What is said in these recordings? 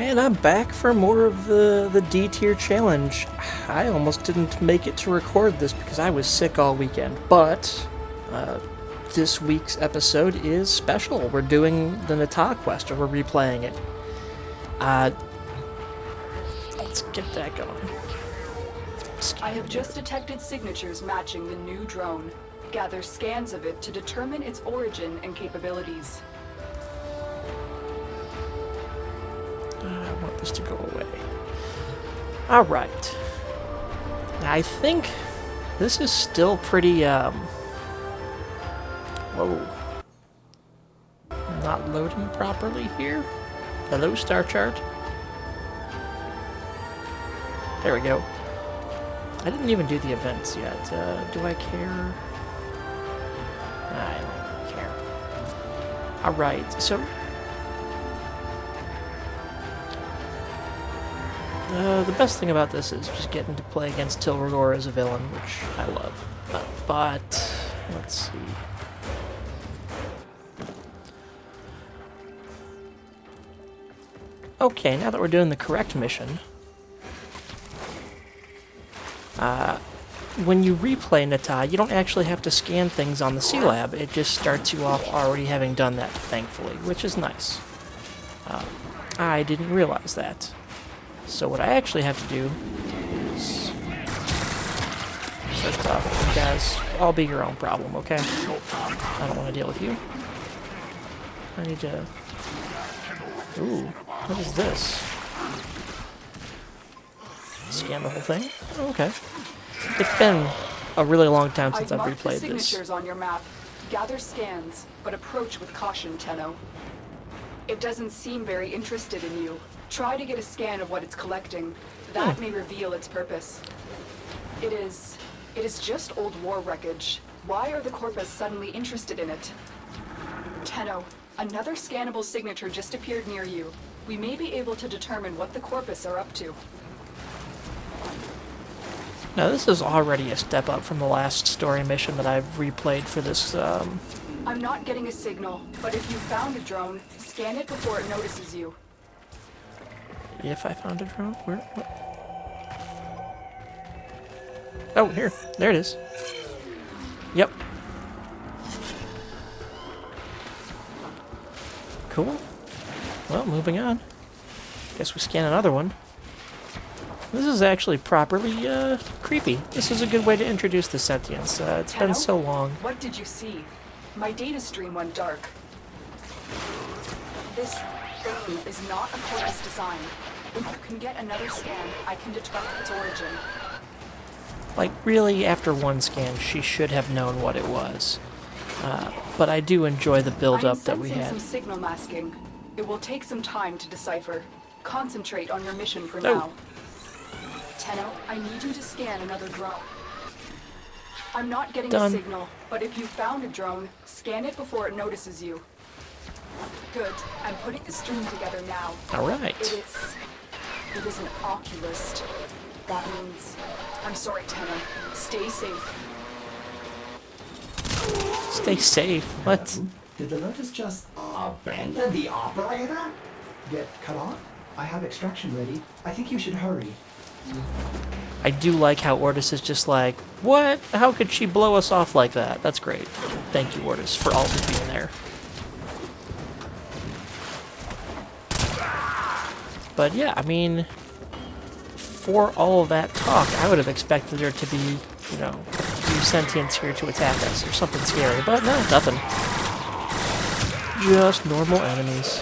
And I'm back for more of the D tier challenge. I almost didn't make it to record this because I was sick all weekend, but this week's episode is special. We're doing the Natah quest, or we're replaying it. Let's get that going. I have just detected signatures matching the new drone. Gather scans of it to determine its origin and capabilities. I want this to go away. Alright. I think this is still pretty, whoa. Not loading properly here. Hello, star chart. There we go. I didn't even do the events yet. Do I care? I don't really care. Alright, so... the best thing about this is just getting to play against Tilragor as a villain, which I love. But let's see. Okay, now that we're doing the correct mission, when you replay Natah, you don't actually have to scan things on the C-Lab. It just starts you off already having done that, thankfully, which is nice. I didn't realize that. So what I actually have to do is... First off, you guys, all be your own problem, okay? I don't want to deal with you. I need to... Ooh, what is this? Scan the whole thing? Oh, okay. It's been a really long time since I've replayed this. Signatures on your map. Gather scans, but approach with caution, Tenno. It doesn't seem very interested in you. Try to get a scan of what it's collecting. That may reveal its purpose. It is just old war wreckage. Why are the Corpus suddenly interested in it? Tenno, another scannable signature just appeared near you. We may be able to determine what the Corpus are up to. Now this is already a step up from the last story mission that I've replayed for this, I'm not getting a signal, but if you found a drone, scan it before it notices you. If I found a drone? Where? What? Oh, here. There it is. Yep. Cool. Well, moving on. Guess we scan another one. This is actually properly, creepy. This is a good way to introduce the sentience. It's been so long. What did you see? My data stream went dark. This thing is not a Corpus design. If you can get another scan, I can determine its origin. Like, really, after one scan, she should have known what it was. But I do enjoy the build-up that we had. I'm sensing some signal masking. It will take some time to decipher. Concentrate on your mission for now. Tenno, I need you to scan another drone. I'm not getting a signal, but if you found a drone, scan it before it notices you. Good. I'm putting the stream together now. Alright. It is an oculist. That means... I'm sorry, Tenno. Stay safe. Stay safe? What? Did the Lotus just abandon the operator? Get cut off? I have extraction ready. I think you should hurry. I do like how Ortis is just like, what? How could she blow us off like that? That's great. Thank you, Ortis, for always being there. But yeah, I mean, for all of that talk, I would have expected there to be, you know, a few sentients here to attack us or something scary, but no, nothing. Just normal enemies.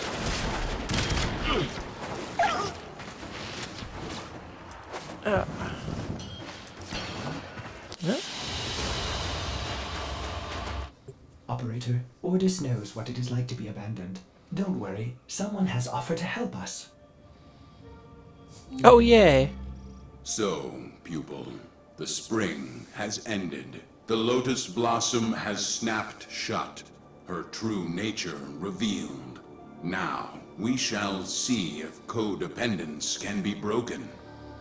Operator, Ordis knows what it is like to be abandoned. Don't worry, someone has offered to help us. Oh, yay. So, pupil, the spring has ended. The lotus blossom has snapped shut, her true nature revealed. Now, we shall see if codependence can be broken.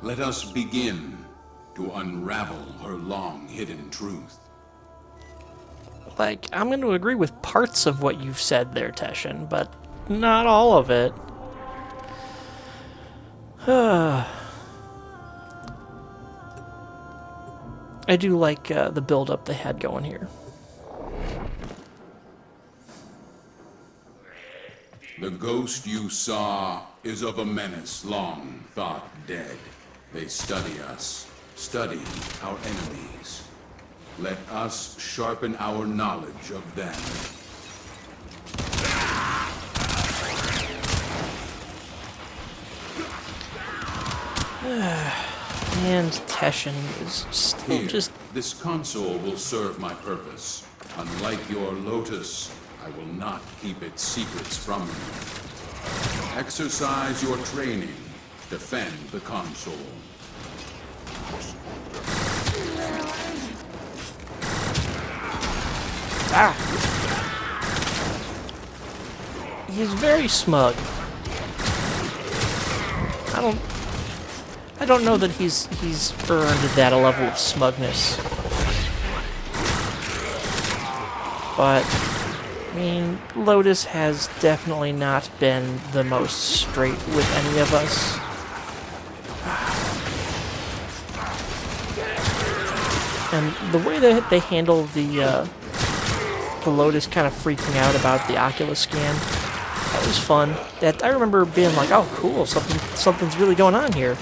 Let us begin to unravel her long-hidden truth. Like, I'm going to agree with parts of what you've said there, Teshin, but not all of it. I do like the build-up they had going here. The ghost you saw is of a menace long thought dead. They study us, study our enemies. Let us sharpen our knowledge of them. And Teshin is still Here, just... this console will serve my purpose. Unlike your Lotus, I will not keep its secrets from you. Exercise your training. Defend the console. Ah! He's very smug. I don't know that he's earned that level of smugness. But I mean, Lotus has definitely not been the most straight with any of us. And the way that they handle the Lotus kind of freaking out about the Oculus scan, that was fun. That I remember being like, oh cool, something's really going on here.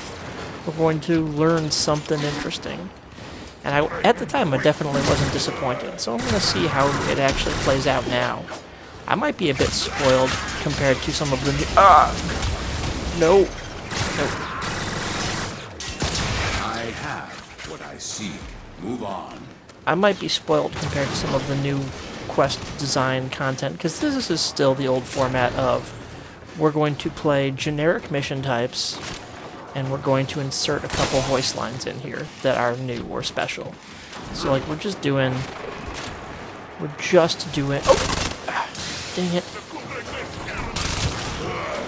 We're going to learn something interesting. And at the time, I definitely wasn't disappointed, so I'm going to see how it actually plays out now. I might be a bit spoiled compared to some of the new... No. No. I have what I seek. Move on. I might be spoiled compared to some of the new quest design content, because this is still the old format of we're going to play generic mission types, and we're going to insert a couple voice lines in here that are new or special. So, like, we're just doing... Oh! Dang it.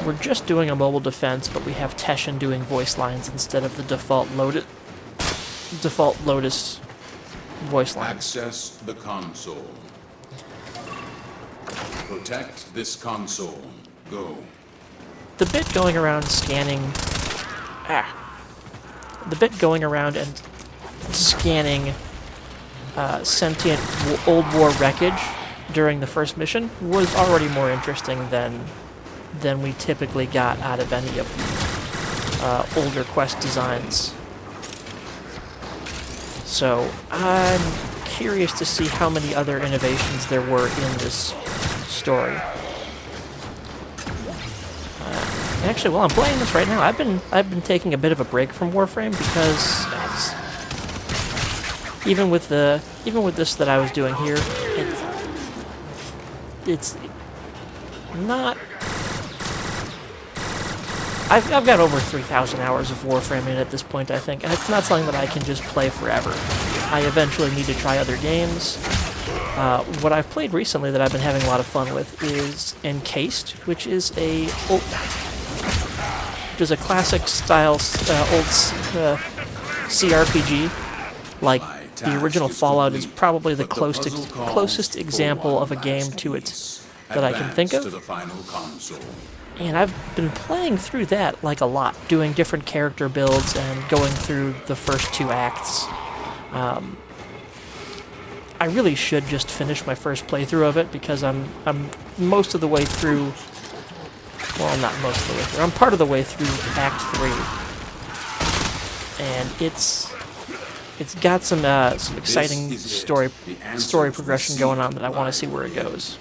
We're just doing a mobile defense, but we have Teshin doing voice lines instead of the default Lotus voice lines. Access the console. Protect this console. Go. The bit going around scanning... The bit going around and scanning sentient Old War wreckage during the first mission was already more interesting than we typically got out of any of the older quest designs. So I'm curious to see how many other innovations there were in this story. Actually, while I'm playing this right now, I've been taking a bit of a break from Warframe because even with this that I was doing here, it's not. I've got over 3,000 hours of Warframe in at this point, I think, and it's not something that I can just play forever. I eventually need to try other games. What I've played recently that I've been having a lot of fun with is Encased, which is a classic style old CRPG. Like the original Fallout is probably the closest example of a game to it that I can think of. And I've been playing through that like a lot, doing different character builds and going through the first two acts. I really should just finish my first playthrough of it because I'm most of the way through. Well, not most of the way through. I'm part of the way through Act 3, and it's got some exciting story progression going on that I want to see where it goes.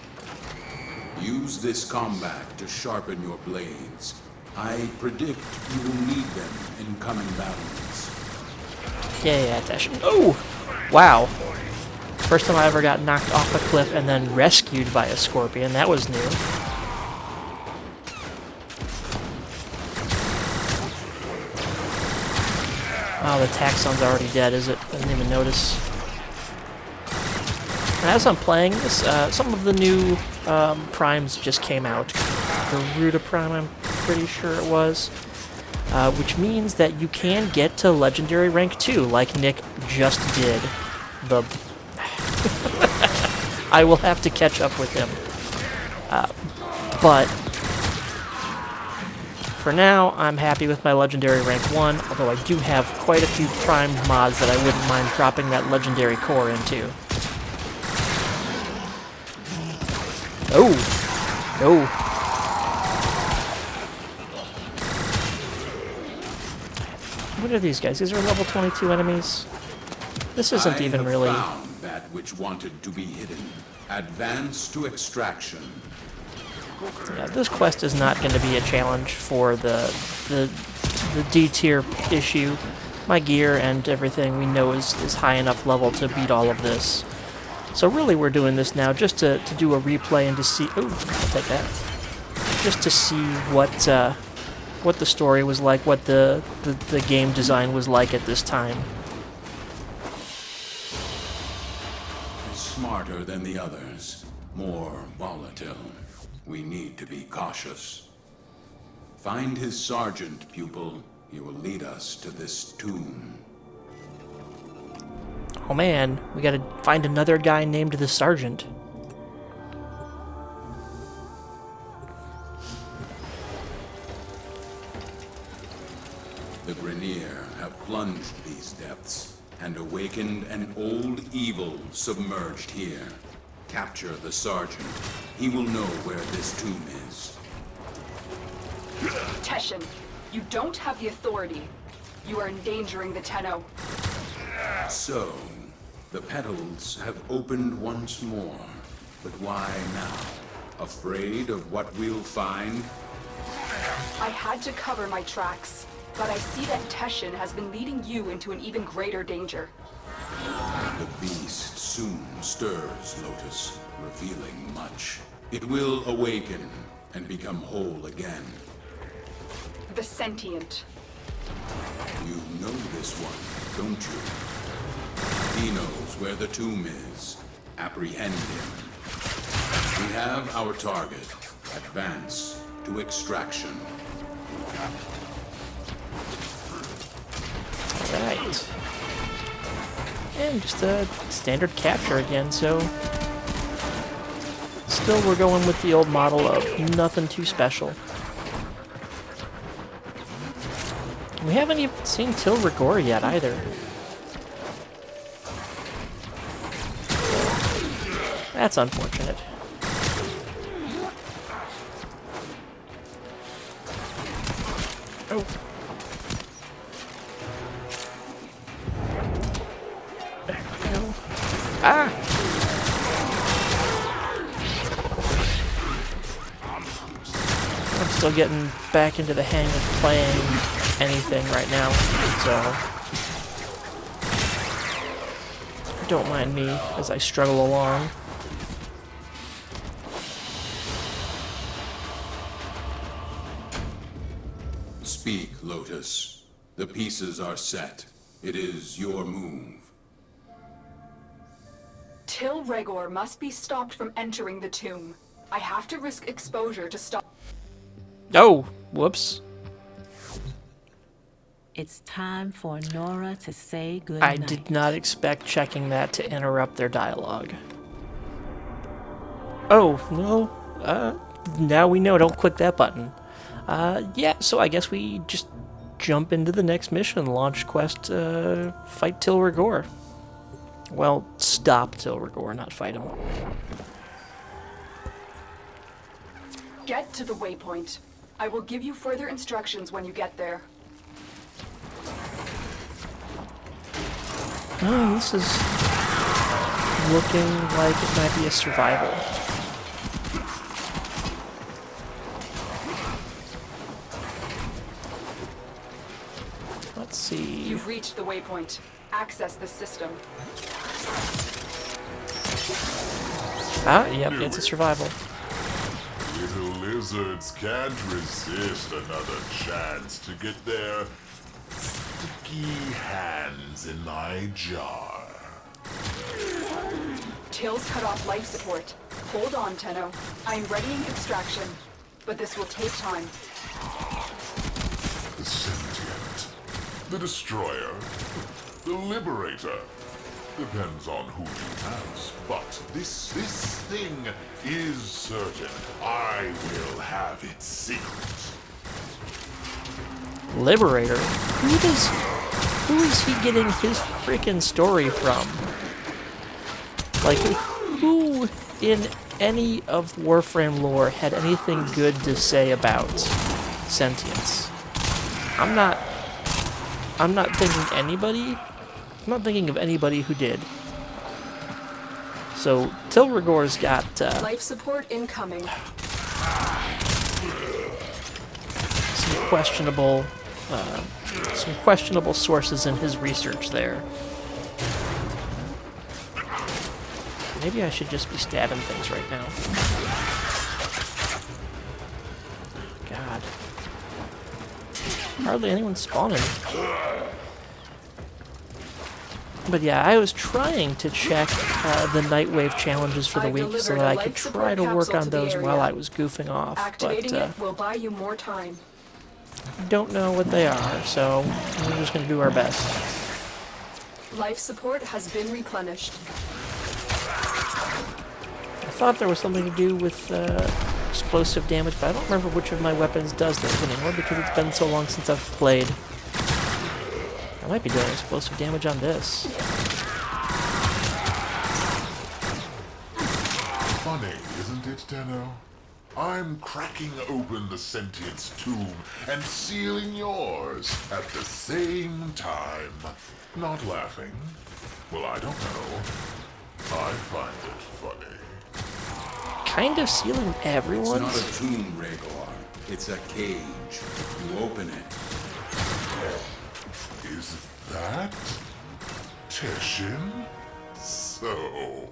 Use this combat to sharpen your blades. I predict you will need them in coming battles. Yeah, Teshin. Oh! Wow. First time I ever got knocked off a cliff and then rescued by a scorpion. That was new. Oh, the Taxon's already dead, is it? I didn't even notice. And as I'm playing this, some of the new primes just came out. The Ruta Prime, I'm pretty sure it was. Which means that you can get to Legendary Rank 2, like Nick just did. I will have to catch up with him. But For now, I'm happy with my legendary rank 1, although I do have quite a few primed mods that I wouldn't mind dropping that legendary core into. Oh! No! What are these guys? These are level 22 enemies? This isn't even really... I have found that which wanted to be hidden. Advance to extraction. Yeah, this quest is not going to be a challenge for the D tier issue. My gear and everything we know is high enough level to beat all of this. So really we're doing this now just to do a replay and to see... Oh, I'll take that. Just to see what the story was like, what the game design was like at this time. Smarter than the others. More volatile. We need to be cautious. Find his sergeant, pupil. He will lead us to this tomb. Oh man, we gotta find another guy named the Sergeant. The Grenier have plunged these depths and awakened an old evil submerged here. Capture the sergeant. He will know where this tomb is. Teshin, you don't have the authority. You are endangering the Tenno. So, the petals have opened once more. But why now? Afraid of what we'll find? I had to cover my tracks, but I see that Teshin has been leading you into an even greater danger. The beast soon stirs, Lotus, revealing much. It will awaken and become whole again. The sentient. You know this one, don't you? He knows where the tomb is. Apprehend him. We have our target. Advance to extraction. Right. And just a standard capture again, so... Still, we're going with the old model of nothing too special. We haven't even seen Til Rigor yet, either. That's unfortunate. Oh. There we go. Ah! I'm still getting back into the hang of playing anything right now, so don't mind me as I struggle along. Speak, Lotus. The pieces are set. It is your move. Til Rigor must be stopped from entering the tomb. I have to risk exposure to stop. Oh, whoops. It's time for Nora to say goodnight. I did not expect checking that to interrupt their dialogue. Oh, no. Now we know, don't click that button. Yeah, so I guess we just jump into the next mission. Launch quest, fight Til Rigor. Well, stop Til Rigor, not fight him. Get to the waypoint. I will give you further instructions when you get there. Oh, this is looking like it might be a survival. Let's see. You've reached the waypoint. Access the system. Ah, yep, it's a survival. Little lizards can't resist another chance to get their sticky hands in my jar. Til's cut off life support. Hold on, Tenno. I am readying extraction, but this will take time. The sentient, the destroyer, the liberator. Depends on who you ask, but this thing is certain. I will have its secret. Liberator? Who is he getting his freaking story from? Like, who in any of Warframe lore had anything good to say about sentience? I'm not thinking anybody. I'm not thinking of anybody who did. So Tilrigor's got Life support incoming. some questionable sources in his research there. Maybe I should just be stabbing things right now. God. Hardly anyone spawning. But yeah, I was trying to check the Nightwave challenges for the week so that I could try to work on those while I was goofing off. Activating But it will buy you more time. don't know what they are, so we're just going to do our best. Life support has been replenished. I thought there was something to do with explosive damage, but I don't remember which of my weapons does this anymore because it's been so long since I've played. I might be doing explosive damage on this. Funny, isn't it, Tenno? I'm cracking open the sentience tomb and sealing yours at the same time. Not laughing? Well, I don't know. I find it funny. Kind of sealing It's everyone's? not a tomb, Rhaegar. It's a cage. You open it. Is that Teshin? So,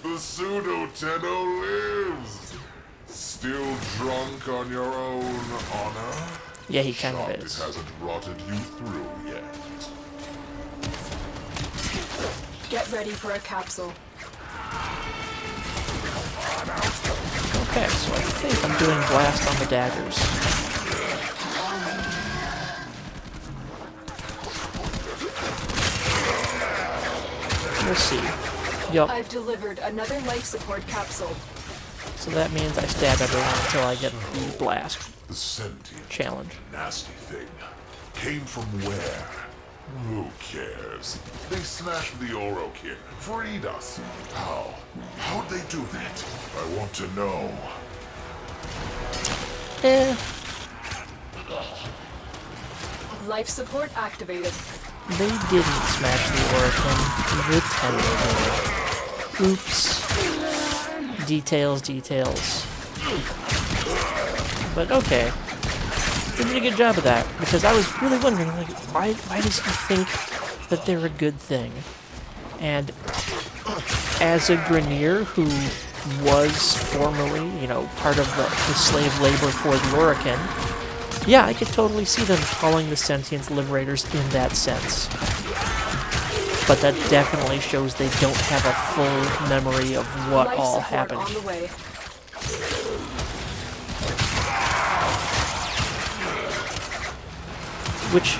the pseudo-Tenno lives! Still drunk on your own honor? Yeah, he kind of Shocked is. it hasn't rotted you through yet. Get ready for a capsule. Okay, so I think I'm doing blast on the daggers. We'll see. Yup, I've delivered another life support capsule. so that means I stab everyone until I get the blast The sentient challenge. nasty thing came from where? Who cares? They smashed the Oro Kid, freed us. How? How'd they do that? I want to know. Life support activated. They didn't smash the Oracle. The Tenno did. Oops. Details, details. But okay. They did a good job of that, because I was really wondering, like, why does he think that they're a good thing? And as a Grenier who was formerly, you know, part of the slave labor for the Orokin, yeah, I could totally see them calling the Sentience Liberators in that sense. But that definitely shows they don't have a full memory of what Life all support happened. on the way. Which,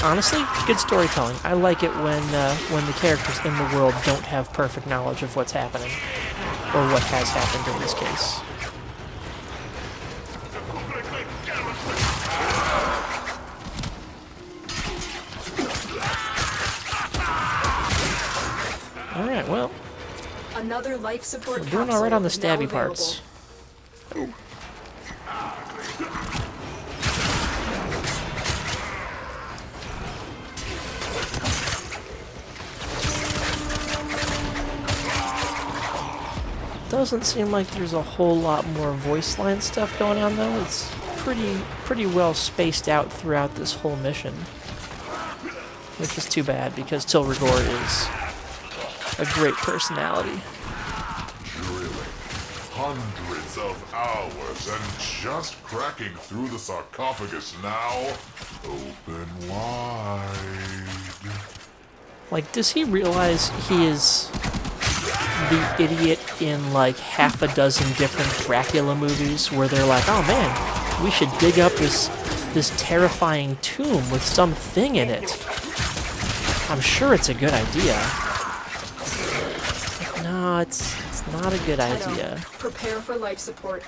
honestly, good storytelling. I like it when the characters in the world don't have perfect knowledge of what's happening, or what has happened in this case. All right, well, Another life support we're doing all right on the capsule stabby now parts. available. Doesn't seem like there's a whole lot more voice line stuff going on though. It's pretty well spaced out throughout this whole mission, which is too bad because Tilrigor is a great personality. Drilling hundreds of hours and just cracking through the sarcophagus now. Open wide. Like, does he realize he is the idiot in like half a dozen different Dracula movies where they're like, oh man, we should dig up this terrifying tomb with something in it. I'm sure it's a good idea. No, it's not a good idea. Prepare for life support.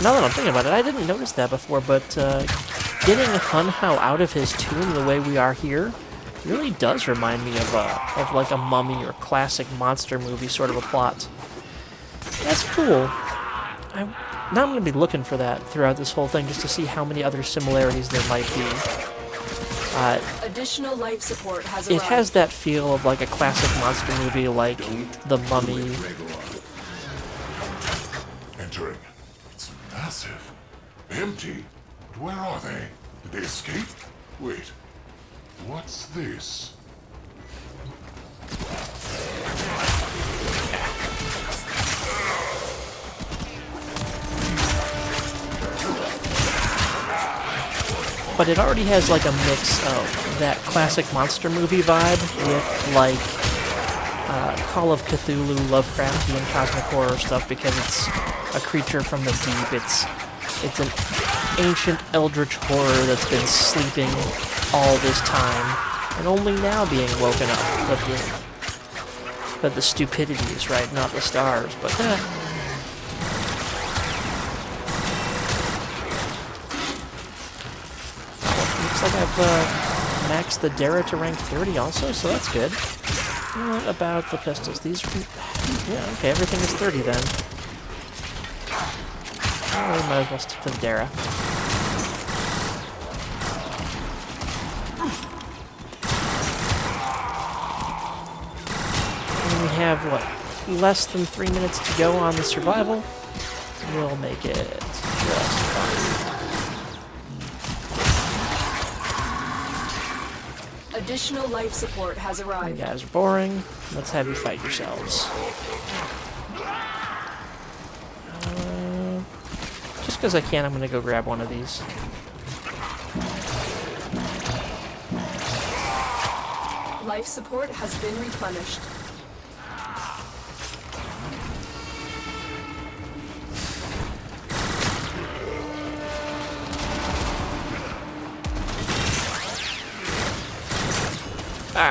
Now that I'm thinking about it, I didn't notice that before, but getting Hun Hao out of his tomb the way we are here really does remind me of like a Mummy or classic monster movie sort of a plot. That's cool. Now I'm going to be looking for that throughout this whole thing just to see how many other similarities there might be. Additional life support has It arrived. has that feel of like a classic monster movie like The Mummy. Entering. It's massive. Empty. But where are they? Did they escape? Wait. What's this? But it already has like a mix of that classic monster movie vibe with like Call of Cthulhu, Lovecraftian cosmic horror stuff because it's a creature from the deep. It's an ancient eldritch horror that's been sleeping all this time and only now being woken up. But the stupidity is right, not the stars. But looks like I've maxed the Dara to rank 30 also, so that's good. What about the pistols? These are... Yeah, okay, everything is 30 then. Oh, we might as well stick to the Dara. And we have, what, less than 3 minutes to go on the survival? We'll make it just fine. Additional life support has You arrived. guys are boring. Let's have you fight yourselves. Just because I can, I'm going to go grab one of these. Life support has been replenished.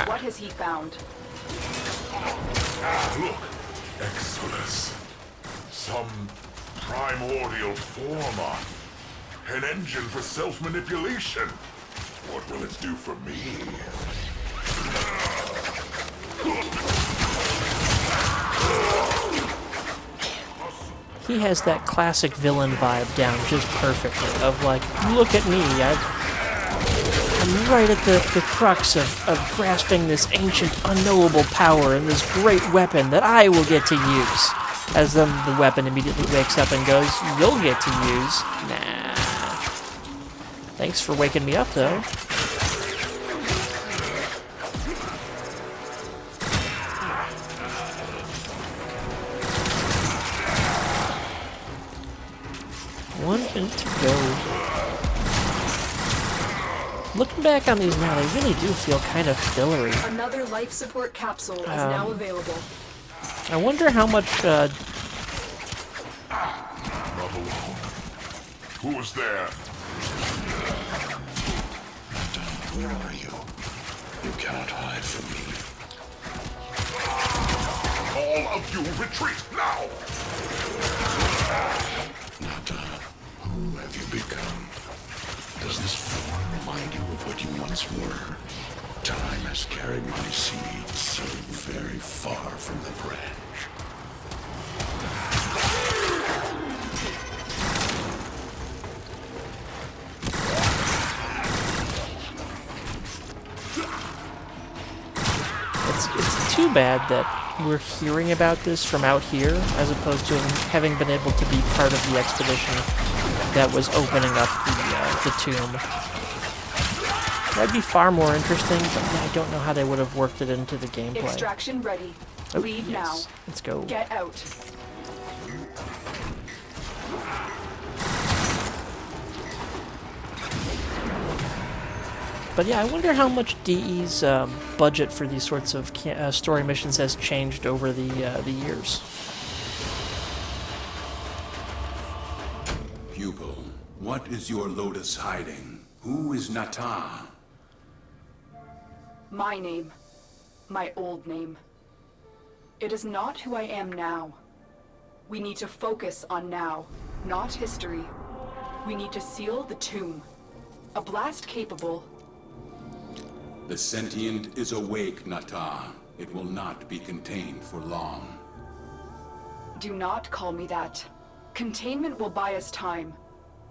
What has he found? Look, Exodus. Some primordial former. An engine for self-manipulation. What will it do for me? He has that classic villain vibe down just perfectly, of like, look at me, I'm right at the crux of grasping this ancient, unknowable power and this great weapon that I will get to use. As then the weapon immediately wakes up and goes, you'll get to use. Nah. Thanks for waking me up, though. One minute to go. Looking back on these now, they really do feel kind of fillery. Another life support capsule is now available. I wonder how much, Not alone. Who was there? Natah, where are you? You cannot hide from me. All of you retreat now! Natah, who have you become? Does this form remind you of what you once were? Time has carried my seed so very far from the branch. it's too bad that we're hearing about this from out here, as opposed to having been able to be part of the expedition that was opening up the tomb. That'd be far more interesting, but I don't know how they would have worked it into the gameplay. Extraction ready. Oh, Leave yes. now. Let's go. Get out. But yeah, I wonder how much DE's budget for these sorts of story missions has changed over the years. Pupil, what is your Lotus hiding? Who is Natah? My name. My old name. It is not who I am now. We need to focus on now. not history. We need to seal the tomb. A blast capable. The sentient is awake, Natah. It will not be contained for long. Do not call me that. Containment will buy us time.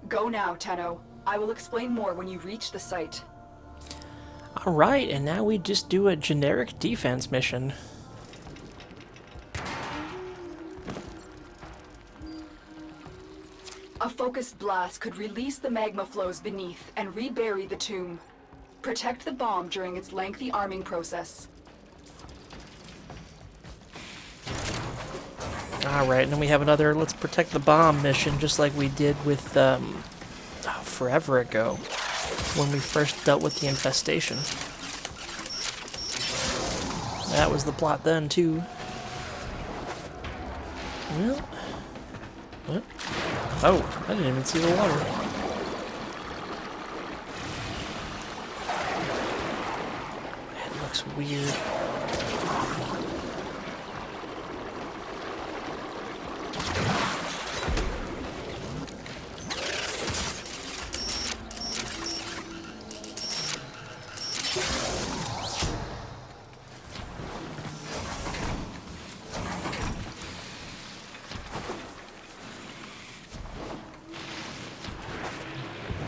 Go now, Tenno. I will explain more when you reach the site. Alright, and now we just do a generic defense mission. A focused blast could release the magma flows beneath and rebury the tomb. Protect the bomb during its lengthy arming process. Alright, and then we have another let's protect the bomb mission, just like we did with, forever ago, when we first dealt with the infestation. That was the plot then, too. Well, what? Oh, I didn't even see the water. That looks weird.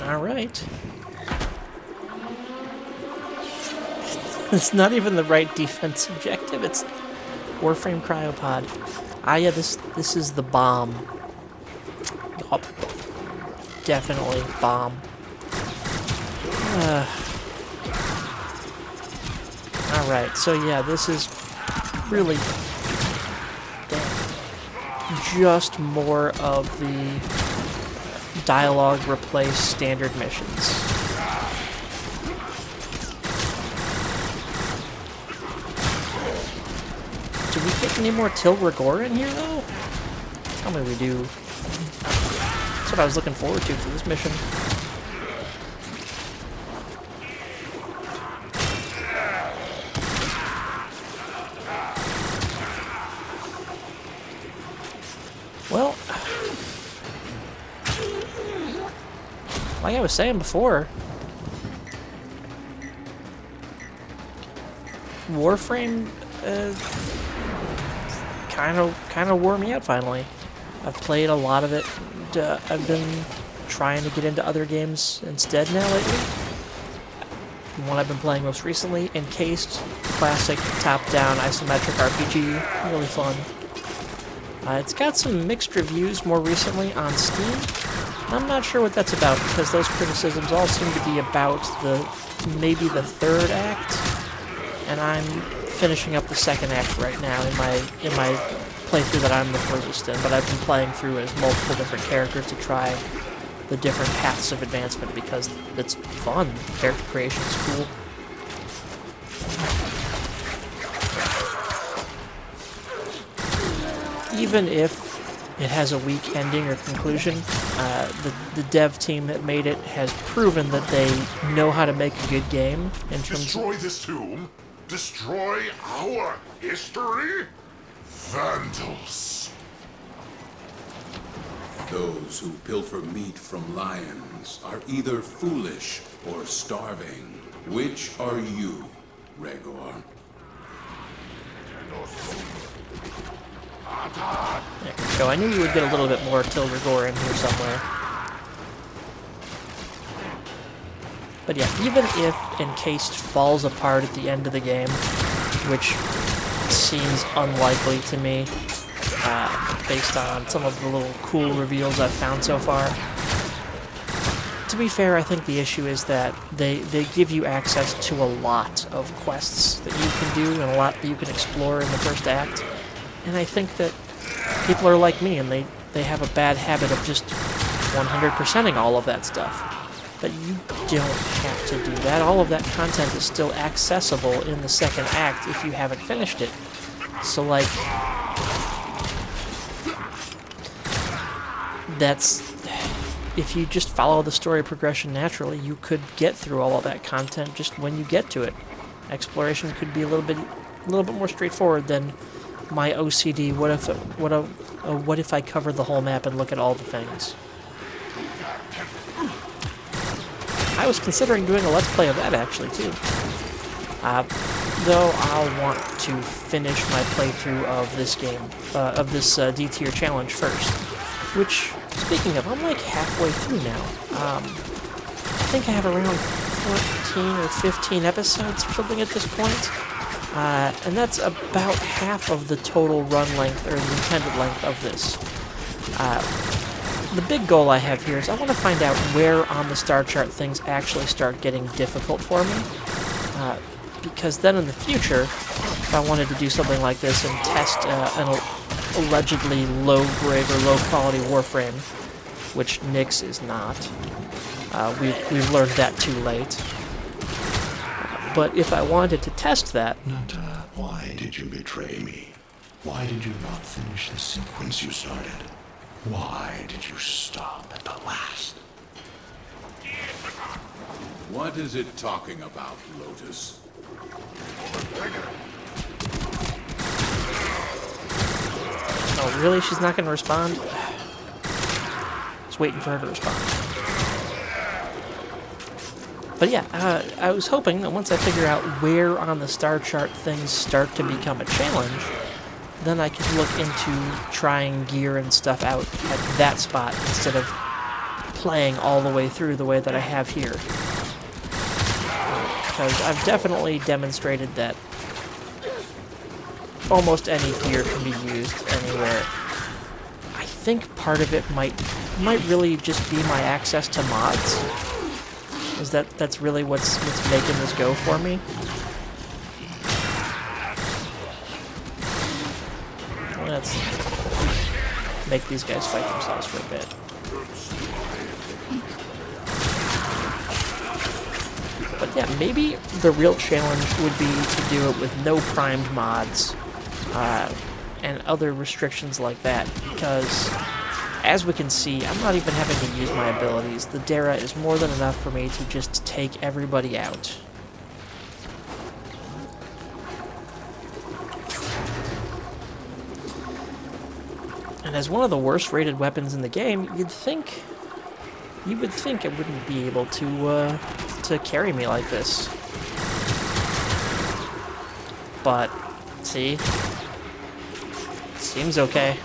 Alright. It's not even the right defense objective, it's Warframe Cryopod. Ah yeah, this is the bomb. Yup. Definitely bomb. Alright, so yeah, this is really just more of the dialogue replace standard missions. Do we get any more Til Rigor in here, though? Tell me we do. That's what I was looking forward to for this mission. Well, like I was saying before, Warframe kind of wore me out finally. I've played a lot of it. And, I've been trying to get into other games instead now lately. The one I've been playing most recently, Encased, classic top-down isometric RPG, really fun. It's got some mixed reviews more recently on Steam. I'm not sure what that's about, because those criticisms all seem to be about maybe the third act, and I'm finishing up the second act right now in my playthrough that I'm the furthest in, but I've been playing through as multiple different characters to try the different paths of advancement because it's fun. Character creation is cool. Even if it has a weak ending or conclusion, the dev team that made it has proven that they know how to make a good game in terms Destroy this tomb? Destroy our history? Vandals. Those who pilfer meat from lions are either foolish or starving. Which are you, Regor? There we go. I knew you would get a little bit more Til Rigor in here somewhere. But yeah, even if Encased falls apart at the end of the game, which seems unlikely to me, based on some of the little cool reveals I've found so far. To be fair, I think the issue is that they give you access to a lot of quests that you can do and a lot that you can explore in the first act. And I think that people are like me and they have a bad habit of just 100%ing all of that stuff. But you don't have to do that. All of that content is still accessible in the second act if you haven't finished it. So, like, if you just follow the story progression naturally, you could get through all of that content just when you get to it. Exploration could be a little bit more straightforward than my OCD, what if I cover the whole map and look at all the things? I was considering doing a Let's Play of that, actually, too. Though I'll want to finish my playthrough of this game, of this D-tier challenge first. Which, speaking of, I'm like halfway through now. I think I have around 14 or 15 episodes or something at this point. And that's about half of the total run length, or the intended length of this. The big goal I have here is I want to find out where on the star chart things actually start getting difficult for me. Because then in the future, if I wanted to do something like this and test an allegedly low-grade or low-quality Warframe, which Nyx is not, we've learned that too late. But if I wanted to test that... Natah, why did you betray me? Why did you not finish the sequence you started? Why did you stop at the last? What is it talking about, Lotus? Oh, really? She's not going to respond? Just waiting for her to respond. But yeah, I was hoping that once I figure out where on the star chart things start to become a challenge, then I could look into trying gear and stuff out at that spot instead of playing all the way through the way that I have here. Because I've definitely demonstrated that almost any gear can be used anywhere. I think part of it might really just be my access to mods. That's really what's making this go for me. Let's make these guys fight themselves for a bit. But yeah, maybe the real challenge would be to do it with no primed mods and other restrictions like that, because as we can see, I'm not even having to use my abilities. The Dara is more than enough for me to just take everybody out. And as one of the worst rated weapons in the game, you would think it wouldn't be able to carry me like this. But, see? Seems okay.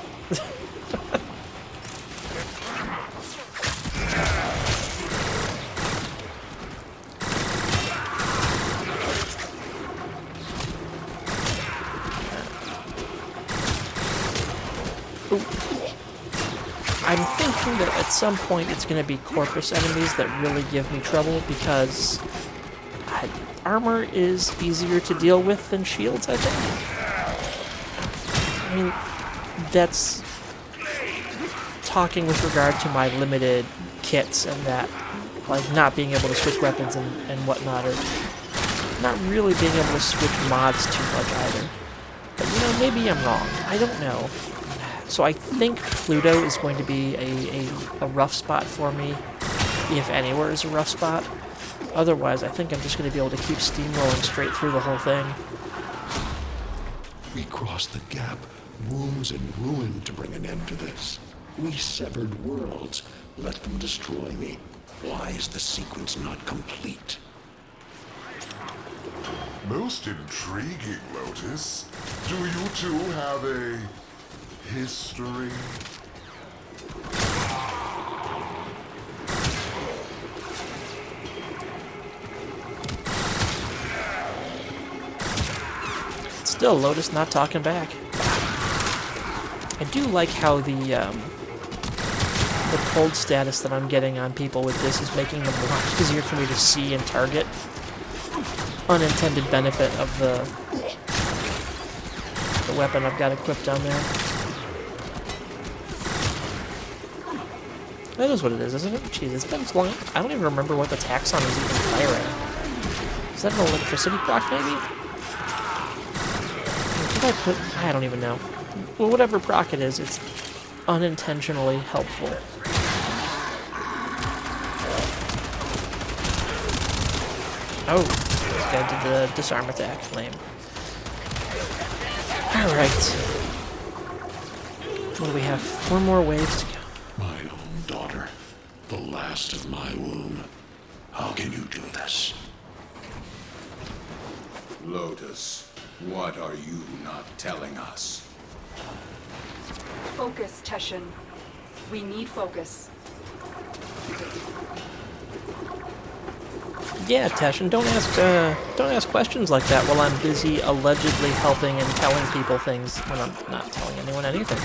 I'm thinking that at some point it's going to be Corpus enemies that really give me trouble, because armor is easier to deal with than shields, I think. I mean, that's talking with regard to my limited kits and that, like not being able to switch weapons and whatnot, or not really being able to switch mods too much either. But you know, maybe I'm wrong. I don't know. So I think Pluto is going to be a rough spot for me, if anywhere is a rough spot. Otherwise, I think I'm just going to be able to keep steamrolling straight through the whole thing. We crossed the gap, wombs and ruin to bring an end to this. We severed worlds. Let them destroy me. Why is the sequence not complete? Most intriguing, Lotus. Do you two have a history? Still, Lotus not talking back. I do like how the cold status that I'm getting on people with this is making them a lot easier for me to see and target. Unintended benefit of the weapon I've got equipped on there. That is what it is, isn't it? Jeez, it's been so long. I don't even remember what the taxon is even firing. Is that an electricity proc, maybe? Did I put... I don't even know. Well, whatever proc it is, it's unintentionally helpful. Oh, this guy did the disarm attack. Lame. Alright. What do we have? 4 more waves to go. My own daughter, the last of my womb. How can you do this? Lotus, what are you not telling us? Focus, Teshin. We need focus. Yeah, Tashin, don't ask questions like that while I'm busy allegedly helping and telling people things when I'm not telling anyone anything.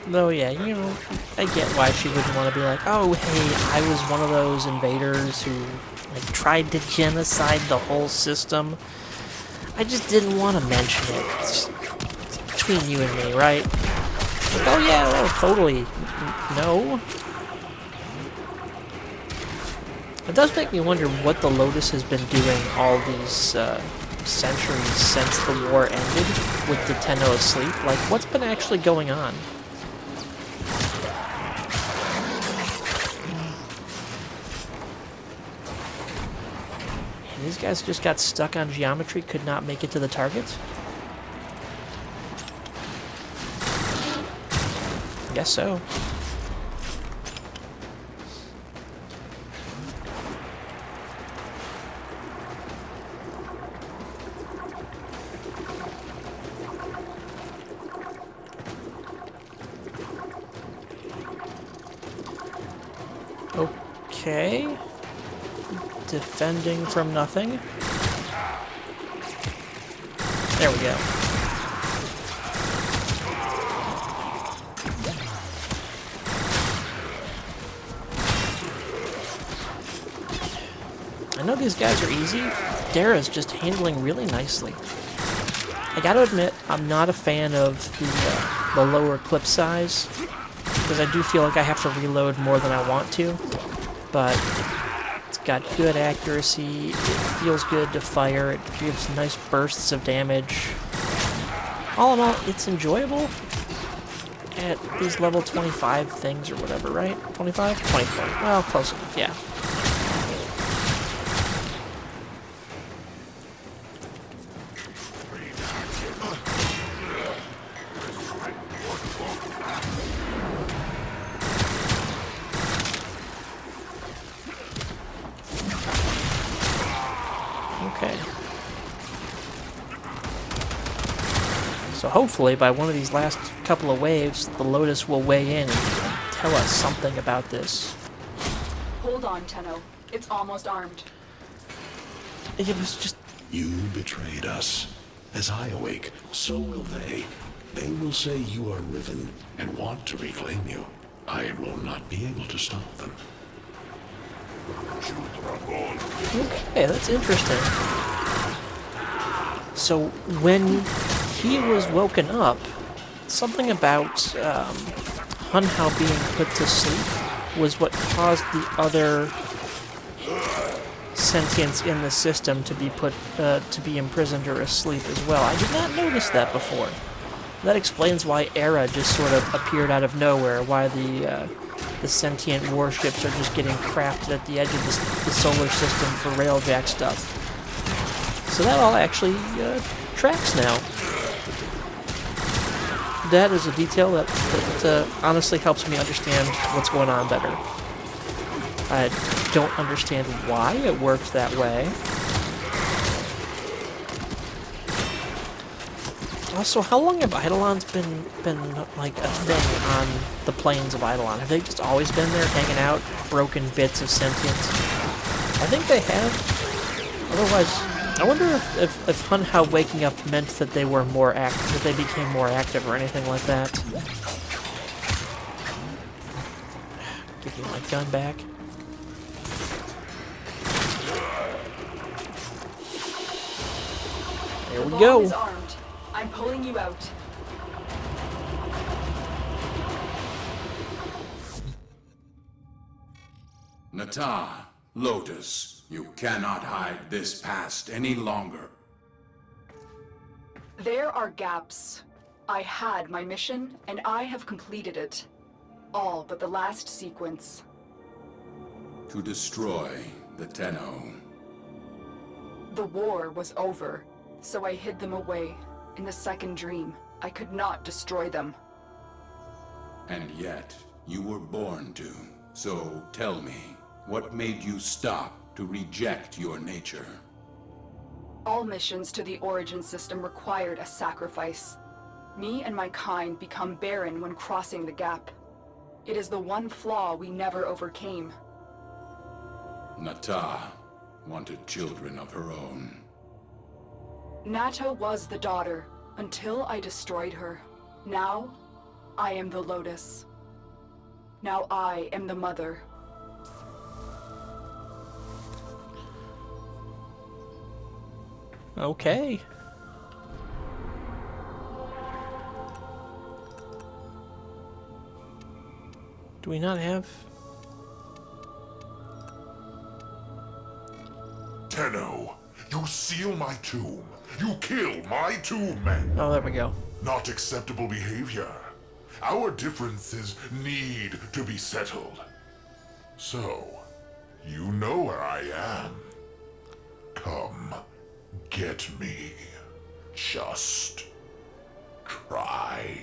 Though, yeah, you know, I get why she wouldn't want to be like, oh, hey, I was one of those invaders who like tried to genocide the whole system. I just didn't want to mention it. It's between you and me, right? Like, oh yeah, no, totally. No. It does make me wonder what the Lotus has been doing all these centuries since the war ended with the Tenno asleep. Like, what's been actually going on? And these guys just got stuck on geometry, could not make it to the target? Guess so. Okay. Defending from nothing. There we go. I know these guys are easy. Dara's just handling really nicely. I gotta admit, I'm not a fan of the lower clip size, because I do feel like I have to reload more than I want to, but it's got good accuracy, it feels good to fire, it gives nice bursts of damage. All in all, it's enjoyable at these level 25 things or whatever, right? 25? 24. Well, close enough, yeah. Okay. So hopefully by one of these last couple of waves, the Lotus will weigh in and tell us something about this. Hold on, Tenno. It's almost armed. It was just... You betrayed us. As I awake, so will they. They will say you are Riven and want to reclaim you. I will not be able to stop them. Okay, that's interesting. So when he was woken up, something about Hunhao being put to sleep was what caused the other sentients in the system to be put to be imprisoned or asleep as well. I did not notice that before. That explains why Era just sort of appeared out of nowhere, why the sentient warships are just getting crafted at the edge of the solar system for railjack stuff. So that all actually tracks now. That is a detail that honestly helps me understand what's going on better. I don't understand why it worked that way. Also, how long have Eidolons been like a thing on the plains of Eidolon? Have they just always been there hanging out, broken bits of sentience? I think they have. Otherwise, I wonder if Hunhao waking up meant that they were more active, that they became more active or anything like that. Give me my gun back. There we The go. bomb is armed. I'm pulling you out. Natah, Lotus, you cannot hide this past any longer. There are gaps. I had my mission, and I have completed it. All but the last sequence. To destroy the Tenno. The war was over, so I hid them away. In the second dream, I could not destroy them. And yet, you were born to. So tell me, what made you stop to reject your nature? All missions to the Origin system required a sacrifice. Me and my kind become barren when crossing the gap. It is the one flaw we never overcame. Natah wanted children of her own. Natah was the daughter, until I destroyed her. Now, I am the Lotus. Now I am the mother. Okay. Do we not have... Tenno, you seal my tomb. You kill my tomb men. Oh, there we go. Not acceptable behavior. Our differences need to be settled. So, you know where I am. Come, get me. Just try.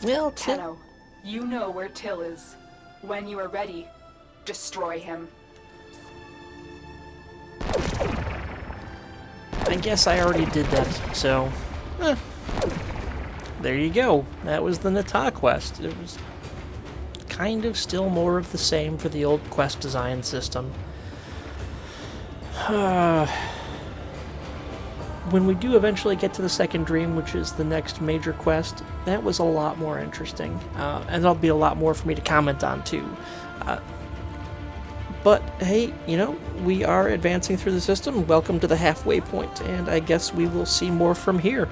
Well, Tenno, you know where Till is. When you are ready, destroy him. I guess I already did that, so... There you go. That was the Natah quest. It was kind of still more of the same for the old quest design system. When we do eventually get to the second dream, which is the next major quest, that was a lot more interesting. And there'll be a lot more for me to comment on, too. But, hey, you know, we are advancing through the system. Welcome to the halfway point, and I guess we will see more from here.